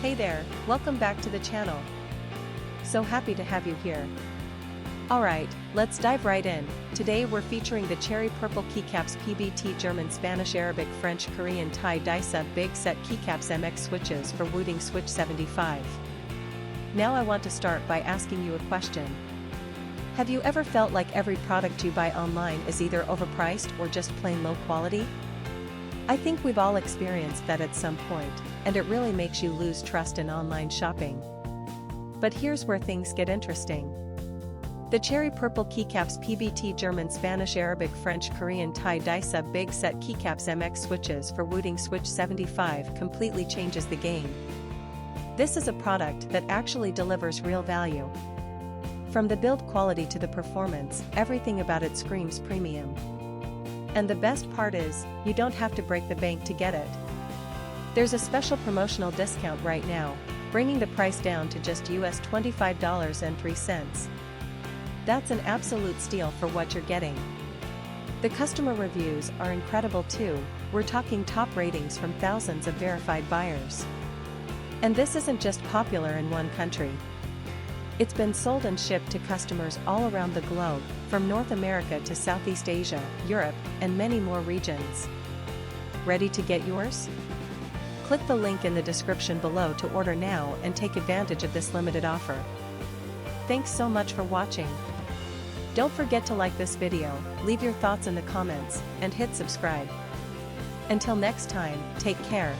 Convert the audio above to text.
Hey there, welcome back to the channel. So happy to have you here. Alright, let's dive right in. Today we're featuring the cherry purple Keycaps PBT German, Spanish, Arabic, French, Korean, Thai, Dai Sub Big Set Keycaps MX switches for Wooting Switch 75. Now I want to start by asking you a question. Have you ever felt like every product you buy online is either overpriced or just plain low quality? I think we've all experienced that at some point, and it really makes you lose trust in online shopping. But here's where things get interesting. The cherry purple Keycaps PBT German, Spanish, Arabic, French, Korean, Thai, Dai Sub Big Set Keycaps MX switches for Wooting Switch 75 completely changes the game. This is a product that actually delivers real value. From the build quality to the performance, everything about it screams premium. And the best part is, you don't have to break the bank to get it. There's a special promotional discount right now, bringing the price down to just US $25.03. That's an absolute steal for what you're getting. The customer reviews are incredible too, we're talking top ratings from thousands of verified buyers. And this isn't just popular in one country. It's been sold and shipped to customers all around the globe, from North America to Southeast Asia, Europe, and many more regions. Ready to get yours? Click the link in the description below to order now and take advantage of this limited offer. Thanks so much for watching. Don't forget to like this video, leave your thoughts in the comments, and hit subscribe. Until next time, take care.